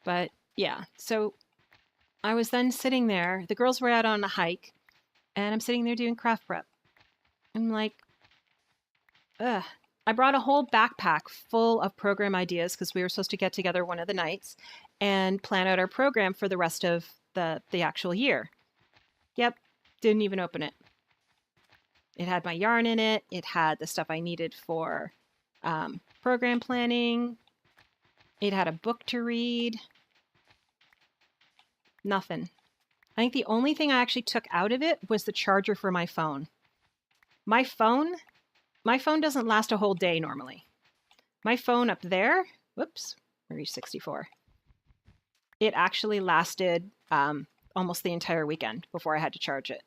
But yeah, so I was then sitting there. The girls were out on a hike, and I'm sitting there doing craft prep. I'm like, ugh. I brought a whole backpack full of program ideas because we were supposed to get together one of the nights and plan out our program for the rest of the actual year. Yep, didn't even open it. It had my yarn in it. It had the stuff I needed for program planning. It had a book to read. Nothing. I think the only thing I actually took out of it was the charger for my phone. My phone doesn't last a whole day normally. My phone up there, whoops, I reached 64. It actually lasted almost the entire weekend before I had to charge it.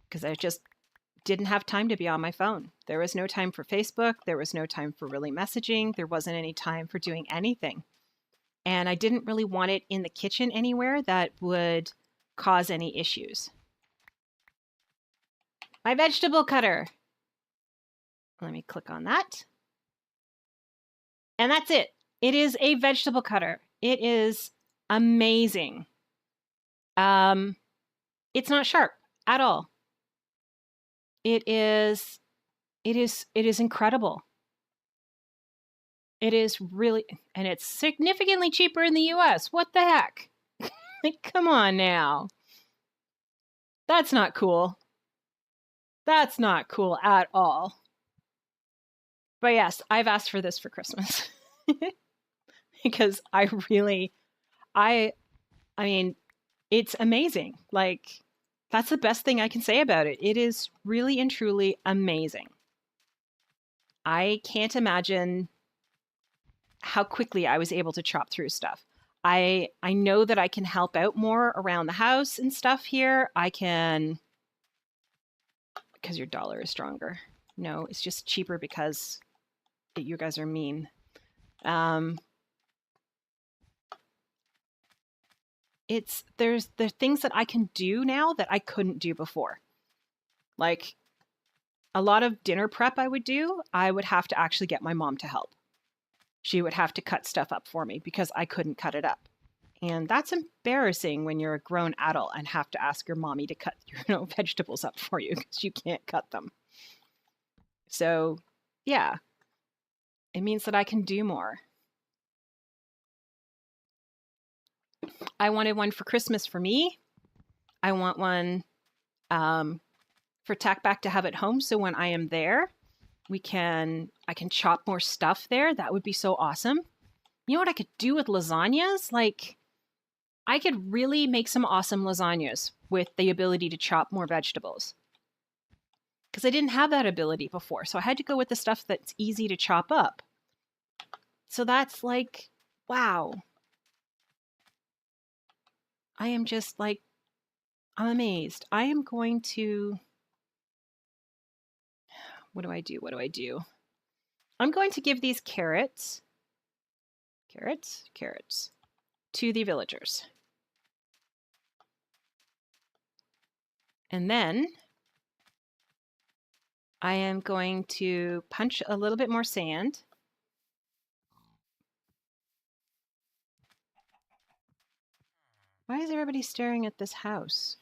Because I just didn't have time to be on my phone. There was no time for Facebook. There was no time for really messaging. There wasn't any time for doing anything. And I didn't really want it in the kitchen anywhere that would cause any issues. My vegetable cutter. Let me click on that. And that's it. It is a vegetable cutter. It is amazing. It's not sharp at all. It is incredible. It is really, and it's significantly cheaper in the US. What the heck? Like, come on now. That's not cool. That's not cool at all. But yes, I've asked for this for Christmas. Because I mean, it's amazing. Like, that's the best thing I can say about it. It is really and truly amazing. I can't imagine how quickly I was able to chop through stuff. I know that I can help out more around the house and stuff here. I can, because your dollar is stronger. No, it's just cheaper because you guys are mean. There's things that I can do now that I couldn't do before. Like a lot of dinner prep I would have to actually get my mom to help. She would have to cut stuff up for me because I couldn't cut it up. And that's embarrassing when you're a grown adult and have to ask your mommy to cut your vegetables up for you because you can't cut them. So, yeah, it means that I can do more. I wanted one for Christmas for me. I want one for Tack Back to have at home. So when I am there, I can chop more stuff there. That would be so awesome. You know what I could do with lasagnas? Like, I could really make some awesome lasagnas with the ability to chop more vegetables. Because I didn't have that ability before. So I had to go with the stuff that's easy to chop up. So that's like, wow. I am just like, I'm amazed. I am going to, what do I do? I'm going to give these carrots to the villagers. And then I am going to punch a little bit more sand. Why is everybody staring at this house?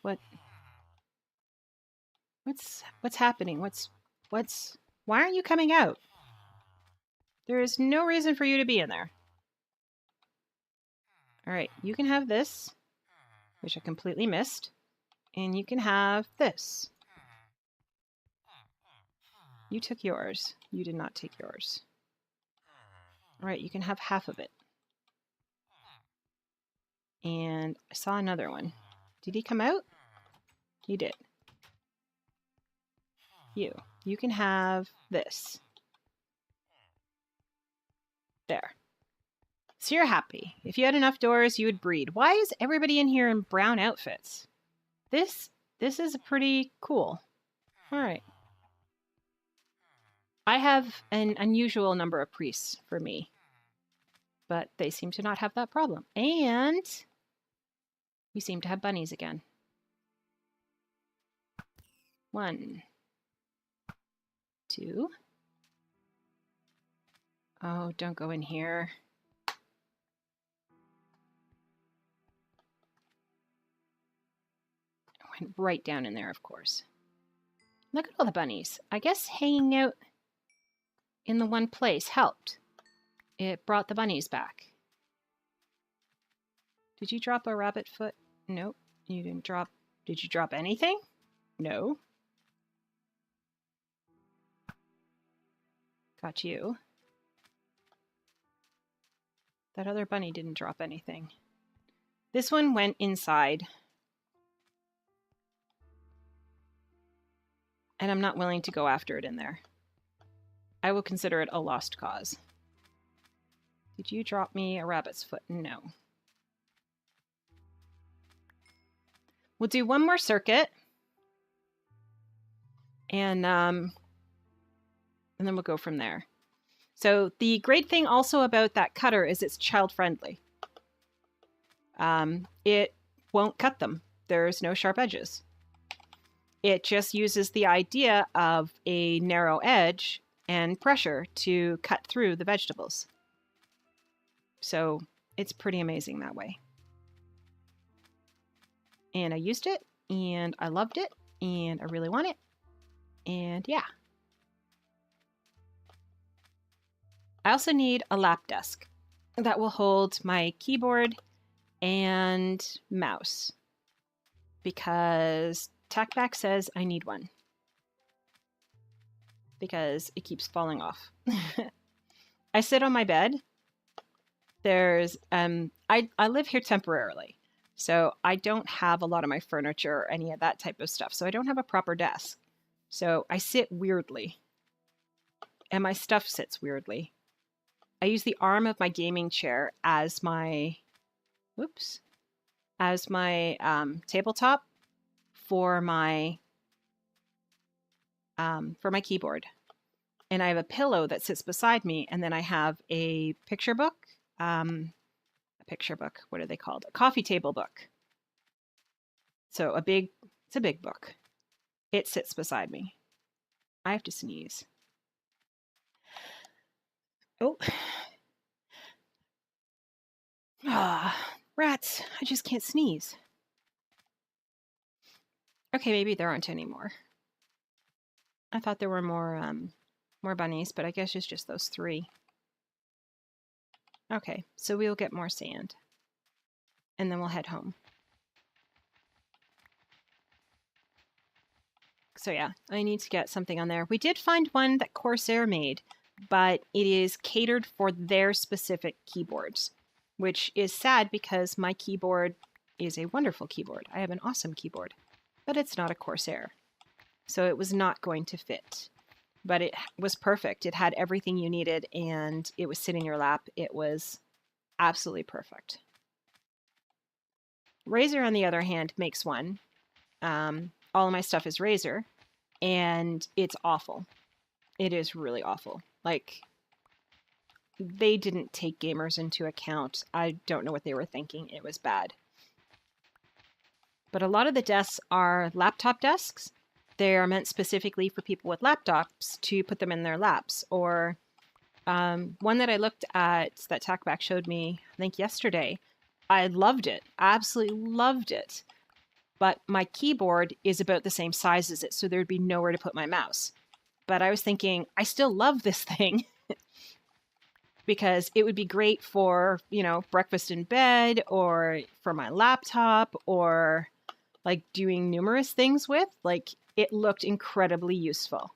What's happening? Why aren't you coming out? There is no reason for you to be in there. All right, you can have this, which I completely missed, and you can have this. You took yours. You did not take yours. All right, you can have half of it. And I saw another one. Did he come out? He did. You can have this. There. So you're happy. If you had enough doors, you would breed. Why is everybody in here in brown outfits? This is pretty cool. All right. I have an unusual number of priests for me, but they seem to not have that problem. And we seem to have bunnies again. 1, 2. Oh, don't go in here. Went right down in there, of course. Look at all the bunnies. I guess hanging out in the one place helped. It brought the bunnies back. Did you drop a rabbit foot? Nope, you didn't drop. Did you drop anything? No. Got you. That other bunny didn't drop anything. This one went inside. And I'm not willing to go after it in there. I will consider it a lost cause. Did you drop me a rabbit's foot? No. We'll do one more circuit. And then we'll go from there. So the great thing also about that cutter is it's child friendly. It won't cut them. There's no sharp edges. It just uses the idea of a narrow edge and pressure to cut through the vegetables. So it's pretty amazing that way. And I used it, and I loved it, and I really want it. And yeah. I also need a lap desk that will hold my keyboard and mouse, because TACBack says I need one because it keeps falling off. I sit on my bed. There's I live here temporarily, so I don't have a lot of my furniture or any of that type of stuff. So I don't have a proper desk. So I sit weirdly, and my stuff sits weirdly. I use the arm of my gaming chair as my tabletop for my keyboard. And I have a pillow that sits beside me, and then I have a picture book. What are they called? A coffee table book. So it's a big book. It sits beside me. I have to sneeze. Oh. Rats. I just can't sneeze. Okay, maybe there aren't any more. I thought there were more bunnies, but I guess it's just those 3. Okay, so we'll get more sand. And then we'll head home. So yeah, I need to get something on there. We did find one that Corsair made, but it is catered for their specific keyboards, which is sad because my keyboard is a wonderful keyboard. I have an awesome keyboard, but it's not a Corsair. So it was not going to fit. But it was perfect. It had everything you needed, and it was sitting in your lap. It was absolutely perfect. Razer, on the other hand, makes one. All of my stuff is Razer, and it's awful. It is really awful. Like, they didn't take gamers into account. I don't know what they were thinking. It was bad. But a lot of the desks are laptop desks. They are meant specifically for people with laptops to put them in their laps. Or one that I looked at that TACBack showed me, I think yesterday, I loved it. Absolutely loved it. But my keyboard is about the same size as it, so there'd be nowhere to put my mouse. But I was thinking, I still love this thing because it would be great for, breakfast in bed, or for my laptop, or like doing numerous things with. Like, it looked incredibly useful.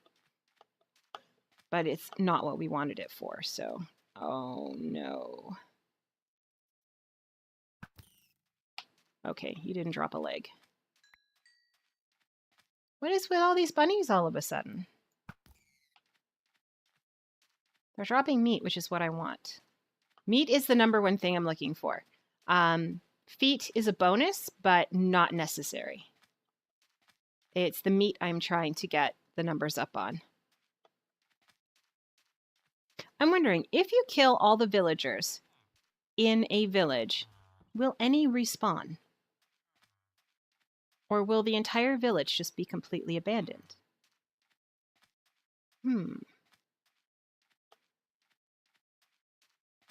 But it's not what we wanted it for, so oh no. Okay, you didn't drop a leg. What is with all these bunnies all of a sudden? They're dropping meat, which is what I want. Meat is the #1 thing I'm looking for. Feet is a bonus, but not necessary. It's the meat I'm trying to get the numbers up on. I'm wondering, if you kill all the villagers in a village, will any respawn? Or will the entire village just be completely abandoned?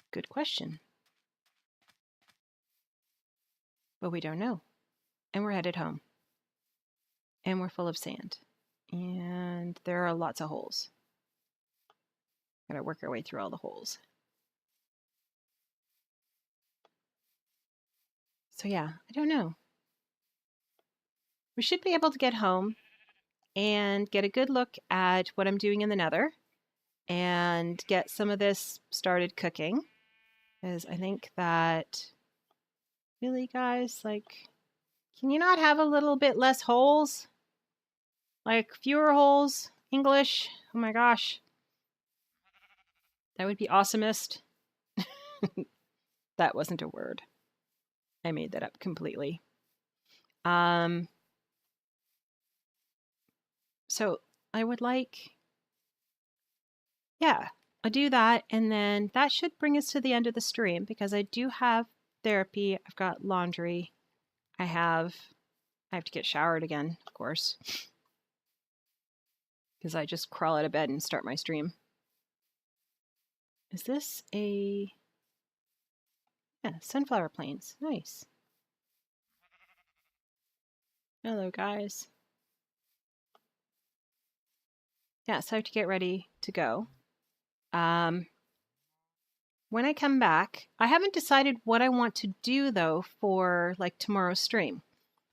Good question. But we don't know. And we're headed home. and we're full of sand. And there are lots of holes. Gotta work our way through all the holes. So yeah, I don't know. We should be able to get home and get a good look at what I'm doing in the nether and get some of this started cooking. Because I think that, really guys, like, can you not have a little bit less holes? Like fewer holes? English? Oh my gosh. That would be awesomest. That wasn't a word. I made that up completely. So I would like, yeah, I'll do that. And then that should bring us to the end of the stream because I do have therapy. I've got laundry. I have to get showered again, of course, because I just crawl out of bed and start my stream. Is this a, yeah, sunflower plains. Nice. Hello, guys. Yeah, so I have to get ready to go. When I come back, I haven't decided what I want to do, though, for, like, tomorrow's stream.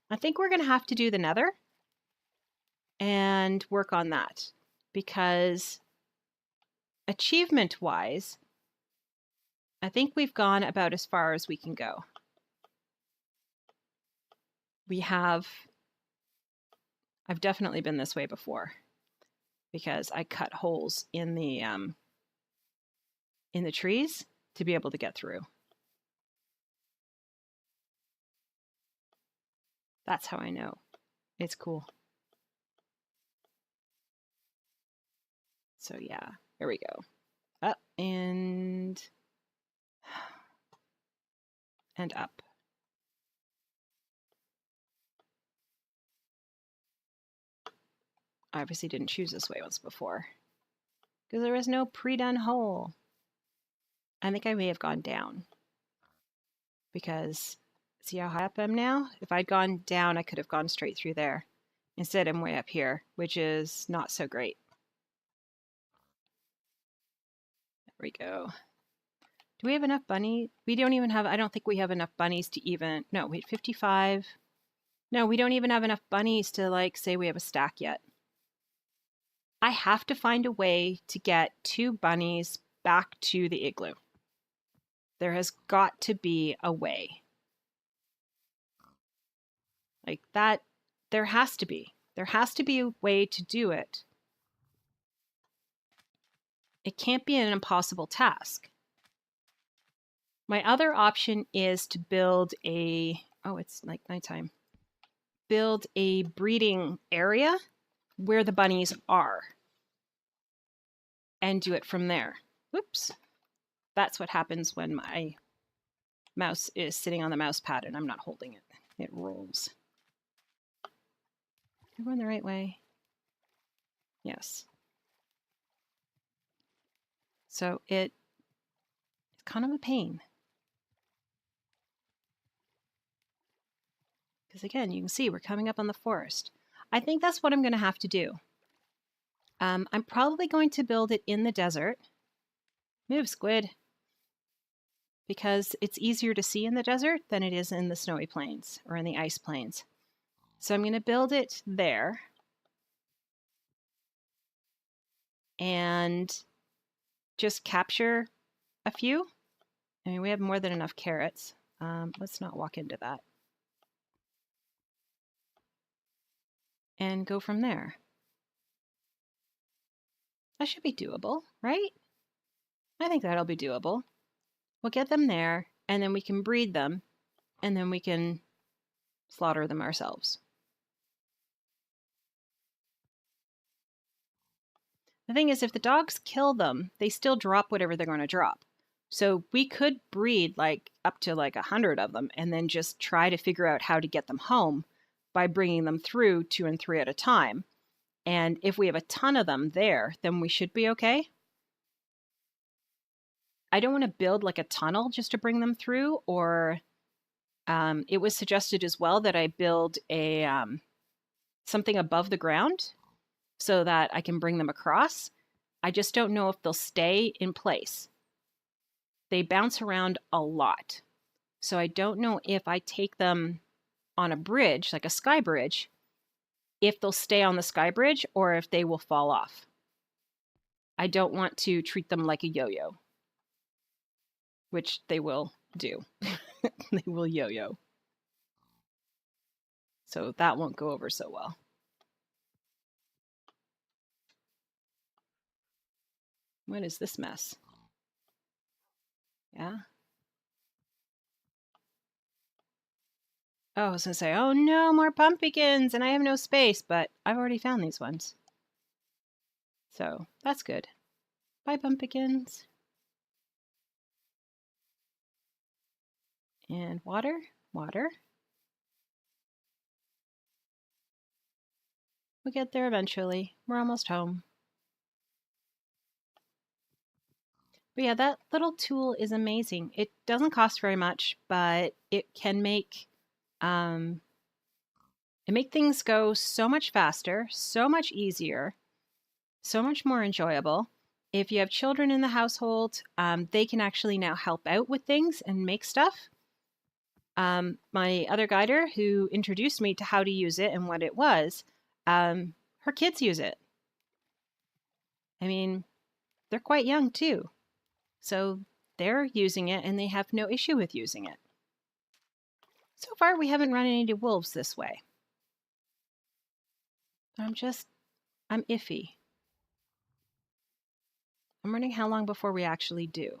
I think we're going to have to do the nether and work on that because achievement-wise, I think we've gone about as far as we can go. I've definitely been this way before because I cut holes in the trees to be able to get through. That's how I know. It's cool. So yeah, here we go. Up and up. I obviously didn't choose this way once before because there was no pre-done hole. I think I may have gone down because see how high up I am now? If I'd gone down, I could have gone straight through there. Instead, I'm way up here, which is not so great. There we go. Do we have enough bunnies? We don't even have, I don't think we have enough bunnies to even, no, wait, 55. No, we don't even have enough bunnies to like say we have a stack yet. I have to find a way to get 2 bunnies back to the igloo. There has got to be a way. Like that, there has to be. There has to be a way to do it. It can't be an impossible task. My other option is to build a, oh, it's like nighttime. Build a breeding area where the bunnies are and do it from there. Whoops. That's what happens when my mouse is sitting on the mouse pad and I'm not holding it. It rolls. Am I going the right way? Yes. So it's kind of a pain. Because again, you can see we're coming up on the forest. I think that's what I'm going to have to do. I'm probably going to build it in the desert. Move, squid. Because it's easier to see in the desert than it is in the snowy plains or in the ice plains. So I'm going to build it there. And just capture a few. I mean, we have more than enough carrots. Let's not walk into that. And go from there. That should be doable, right? I think that'll be doable. We'll get them there, and then we can breed them, and then we can slaughter them ourselves. The thing is, if the dogs kill them, they still drop whatever they're going to drop. So we could breed like up to like 100 of them and then just try to figure out how to get them home by bringing them through 2 and 3 at a time. And if we have a ton of them there, then we should be okay. I don't want to build like a tunnel just to bring them through, or it was suggested as well that I build a something above the ground so that I can bring them across. I just don't know if they'll stay in place. They bounce around a lot. So I don't know if I take them on a bridge, like a sky bridge, if they'll stay on the sky bridge or if they will fall off. I don't want to treat them like a yo-yo, which they will do. They will yo-yo. So that won't go over so well. What is this mess? Yeah. Oh, I was going to say, oh no, more pumpkins, and I have no space, but I've already found these ones. So that's good. Bye, pumpkins. And water, water. We'll get there eventually. We're almost home. But yeah, that little tool is amazing. It doesn't cost very much, but it can make things go so much faster, so much easier, so much more enjoyable. If you have children in the household, they can actually now help out with things and make stuff. My other guider who introduced me to how to use it and what it was, her kids use it. I mean, they're quite young too. So they're using it and they have no issue with using it. So far, we haven't run into wolves this way. I'm iffy. I'm wondering how long before we actually do.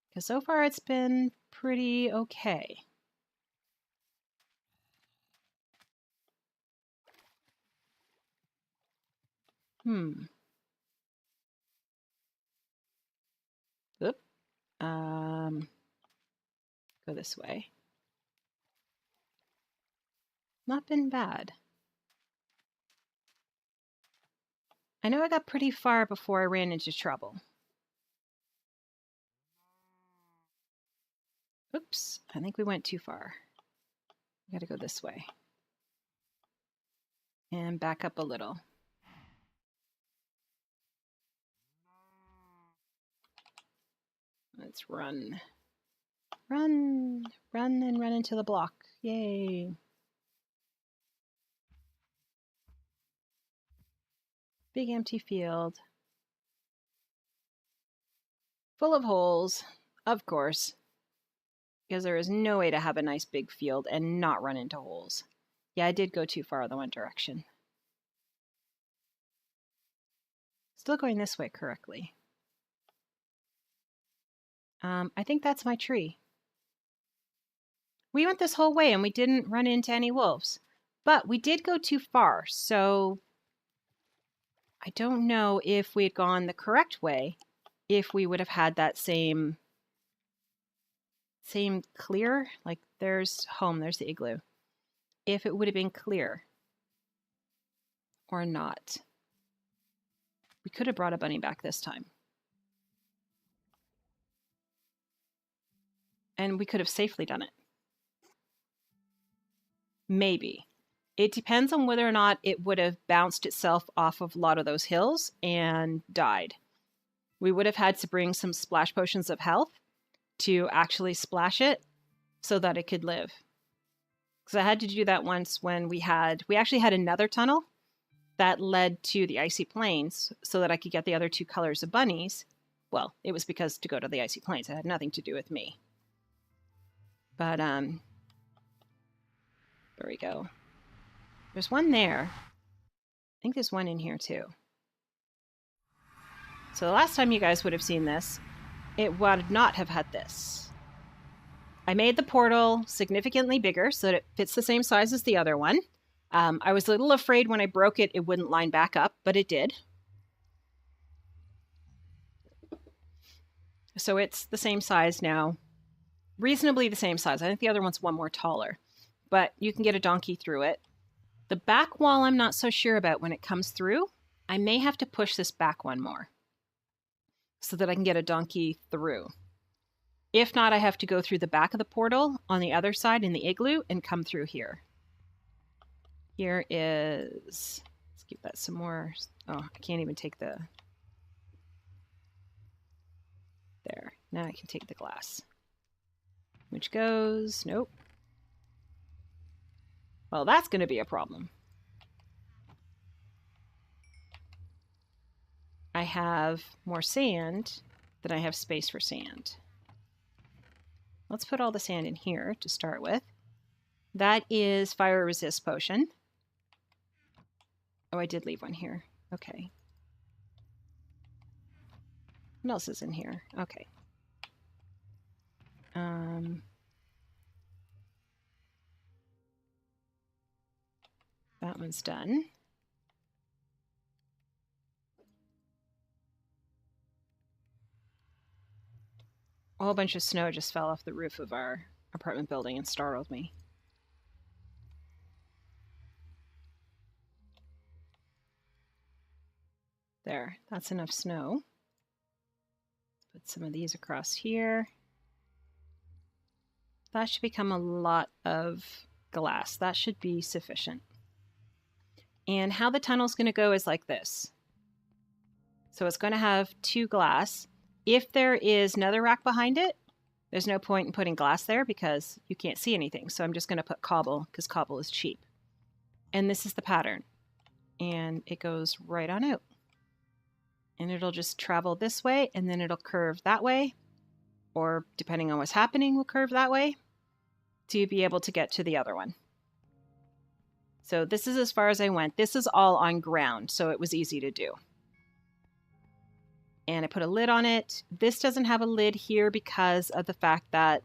Because so far it's been pretty okay. Oop. Go this way. Not been bad. I know I got pretty far before I ran into trouble. Oops, I think we went too far. We gotta go this way. And back up a little. Let's run. Run, run, and run into the block. Yay. Big empty field. Full of holes, of course. Because there is no way to have a nice big field and not run into holes. Yeah, I did go too far the one direction. Still going this way correctly. I think that's my tree. We went this whole way and we didn't run into any wolves. But we did go too far, so I don't know if we had gone the correct way, if we would have had that same clear, like there's home, there's the igloo. If it would have been clear or not. We could have brought a bunny back this time. And we could have safely done it. Maybe. It depends on whether or not it would have bounced itself off of a lot of those hills and died. We would have had to bring some splash potions of health to actually splash it so that it could live. Because I had to do that once when we actually had another tunnel that led to the icy plains so that I could get the other two colors of bunnies. Well, it was because to go to the icy plains. It had nothing to do with me. But, there we go. There's one there. I think there's one in here too. So the last time you guys would have seen this, it would not have had this. I made the portal significantly bigger so that it fits the same size as the other one. I was a little afraid when I broke it, it wouldn't line back up, but it did. So it's the same size now. Reasonably the same size. I think the other one's one more taller. But you can get a donkey through it. The back wall I'm not so sure about when it comes through. I may have to push this back one more so that I can get a donkey through. If not, I have to go through the back of the portal on the other side in the igloo and come through here. Here is, let's give that some more. Oh, I can't even take the, there. Now I can take the glass. Which goes, nope. Well, that's going to be a problem. I have more sand than I have space for sand. Let's put all the sand in here to start with. That is fire resist potion. Oh, I did leave one here. Okay. What else is in here? Okay. That one's done. A whole bunch of snow just fell off the roof of our apartment building and startled me. There, that's enough snow. Put some of these across here. That should become a lot of glass. That should be sufficient. And how the tunnel's going to go is like this. So it's going to have 2 glass. If there is another rack behind it, there's no point in putting glass there because you can't see anything. So I'm just going to put cobble because cobble is cheap. And this is the pattern. And it goes right on out. And it'll just travel this way and then it'll curve that way. Or depending on what's happening, will curve that way to be able to get to the other one. So this is as far as I went. This is all on ground, so it was easy to do. And I put a lid on it. This doesn't have a lid here because of the fact that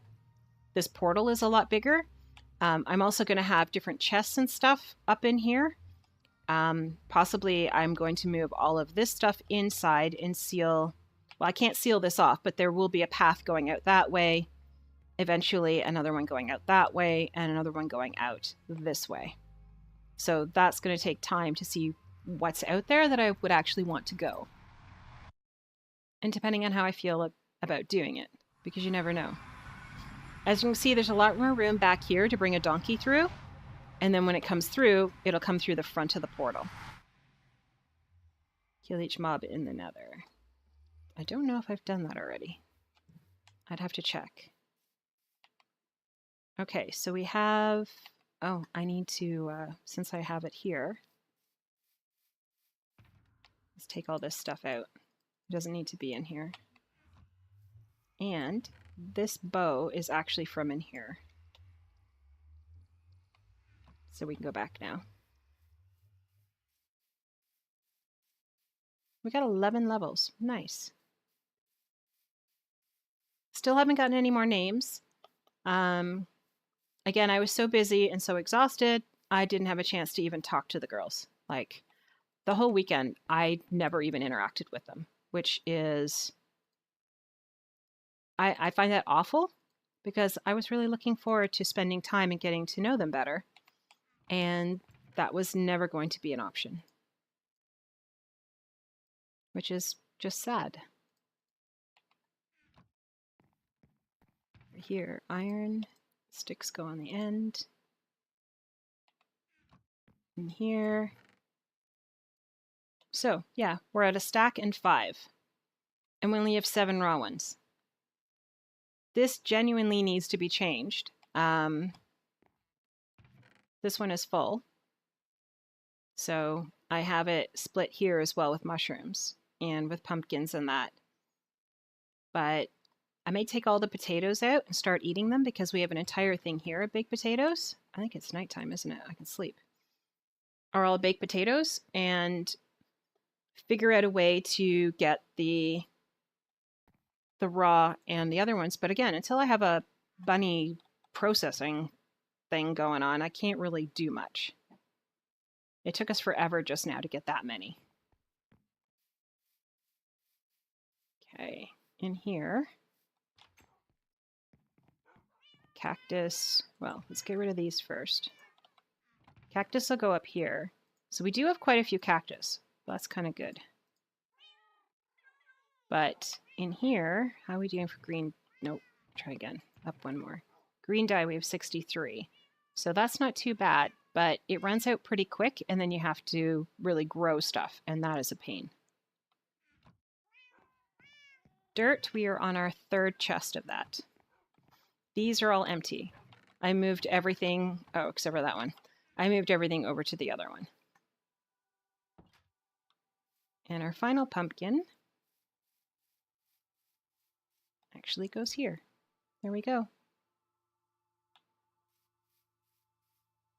this portal is a lot bigger. I'm also going to have different chests and stuff up in here. Possibly I'm going to move all of this stuff inside and seal. Well, I can't seal this off, but there will be a path going out that way. Eventually another one going out that way and another one going out this way. So that's going to take time to see what's out there that I would actually want to go. And depending on how I feel about doing it, because you never know. As you can see, there's a lot more room back here to bring a donkey through. And then when it comes through, it'll come through the front of the portal. Kill each mob in the nether. I don't know if I've done that already. I'd have to check. Okay, so we have... Oh, I need to, since I have it here, let's take all this stuff out. It doesn't need to be in here. And this bow is actually from in here. So we can go back now. We got 11 levels. Nice. Still haven't gotten any more names. Again, I was so busy and so exhausted, I didn't have a chance to even talk to the girls. Like, the whole weekend, I never even interacted with them, which is... I find that awful because I was really looking forward to spending time and getting to know them better. And that was never going to be an option. Which is just sad. Here, iron. Sticks go on the end. And here. So, yeah, we're at a stack and 5. And we only have 7 raw ones. This genuinely needs to be changed. This one is full. So I have it split here as well with mushrooms and with pumpkins and that. But I may take all the potatoes out and start eating them because we have an entire thing here of baked potatoes. I think it's nighttime, isn't it? I can sleep. Are all baked potatoes and figure out a way to get the raw and the other ones. But again, until I have a bunny processing thing going on, I can't really do much. It took us forever just now to get that many. Okay, in here. Cactus. Well, let's get rid of these first. Cactus will go up here. So we do have quite a few cactus. That's kind of good. But in here, how are we doing for green? Nope. Try again. Up one more. Green dye, we have 63. So that's not too bad, but it runs out pretty quick, and then you have to really grow stuff, and that is a pain. Dirt, we are on our third chest of that. These are all empty. I moved everything, oh, except for that one. I moved everything over to the other one. And our final pumpkin actually goes here. There we go.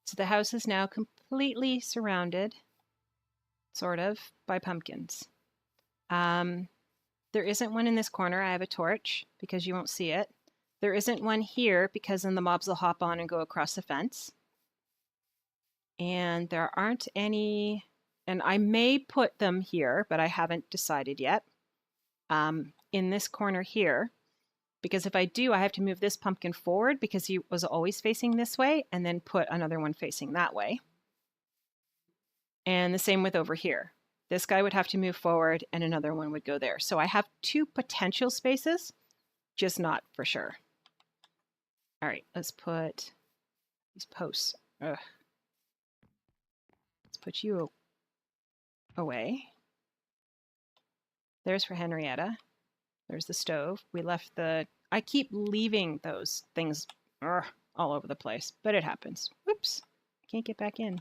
So the house is now completely surrounded, sort of, by pumpkins. There isn't one in this corner. I have a torch because you won't see it. There isn't one here because then the mobs will hop on and go across the fence. And there aren't any, and I may put them here, but I haven't decided yet, in this corner here. Because if I do, I have to move this pumpkin forward because he was always facing this way and then put another one facing that way. And the same with over here. This guy would have to move forward and another one would go there. So I have two potential spaces, just not for sure. All right, let's put these posts. Ugh. Let's put you away. There's for Henrietta. There's the stove. We left the... I keep leaving those things all over the place, but it happens. Whoops. I can't get back in.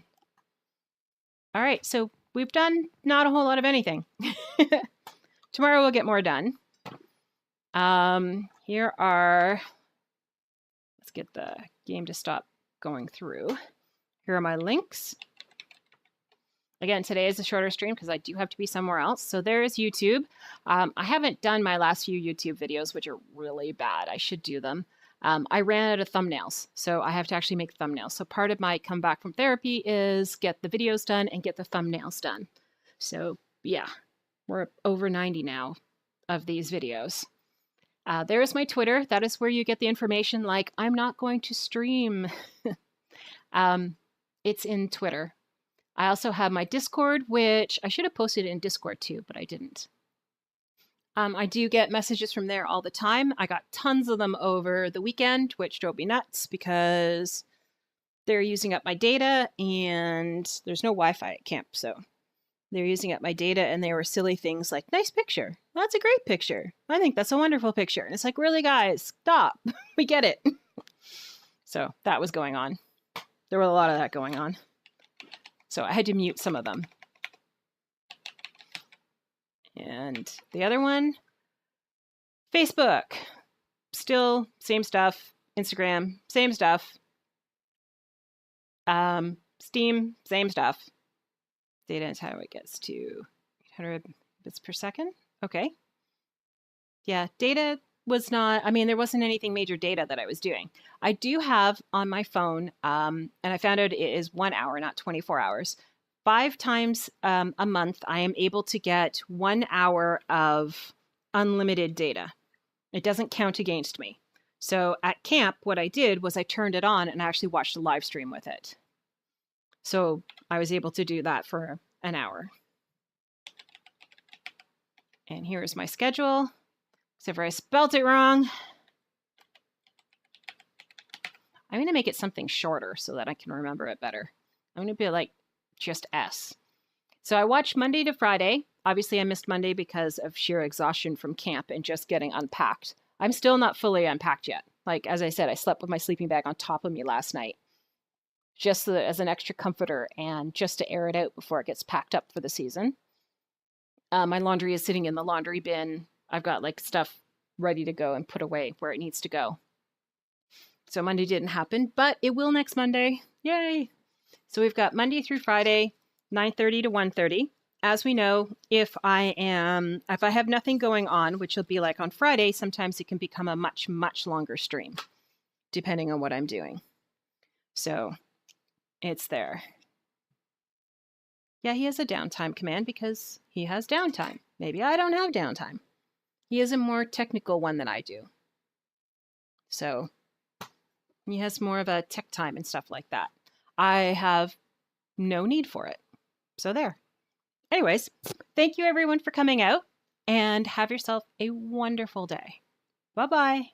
All right, so we've done not a whole lot of anything. Tomorrow we'll get more done. Here are... Let's get the game to stop going through. Here are my links. Again, today is a shorter stream because I do have to be somewhere else. So there is YouTube. I haven't done my last few YouTube videos, which are really bad. I should do them. I ran out of thumbnails, so I have to actually make thumbnails. So part of my come back from therapy is get the videos done and get the thumbnails done. So yeah, we're over 90 now of these videos. There is my Twitter. That is where you get the information like, I'm not going to stream. It's in Twitter. I also have my Discord, which I should have posted in Discord too, but I didn't. I do get messages from there all the time. I got tons of them over the weekend, which drove me nuts because they're using up my data and there's no Wi-Fi at camp. So they're using up my data and they were silly things like, nice picture. That's a great picture. I think that's a wonderful picture. And it's like, really guys, stop. We get it. So that was going on. There was a lot of that going on. So I had to mute some of them. And the other one, Facebook, still same stuff. Instagram, same stuff. Steam, same stuff. Data is how it gets to 800 bits per second. Okay. Yeah, data was not, I mean, there wasn't anything major data that I was doing. I do have on my phone, and I found out it is 1 hour, not 24 hours. 5 times a month, I am able to get 1 hour of unlimited data. It doesn't count against me. So at camp, what I did was I turned it on and I actually watched a live stream with it. So I was able to do that for an hour. And here's my schedule. Except for I spelled it wrong. I'm going to make it something shorter so that I can remember it better. I'm going to be like just S. So I watched Monday to Friday. Obviously, I missed Monday because of sheer exhaustion from camp and just getting unpacked. I'm still not fully unpacked yet. Like, as I said, I slept with my sleeping bag on top of me last night. Just so that, as an extra comforter and just to air it out before it gets packed up for the season. My laundry is sitting in the laundry bin. I've got like stuff ready to go and put away where it needs to go. So Monday didn't happen, but it will next Monday. Yay! So we've got Monday through Friday, 9:30 to 1:30. As we know, if I have nothing going on, which will be like on Friday, sometimes it can become a much, much longer stream, depending on what I'm doing. So it's there. Yeah, he has a downtime command because he has downtime. Maybe I don't have downtime. He is a more technical one than I do. So he has more of a tech time and stuff like that. I have no need for it. So there. Anyways, thank you everyone for coming out and have yourself a wonderful day. Bye-bye.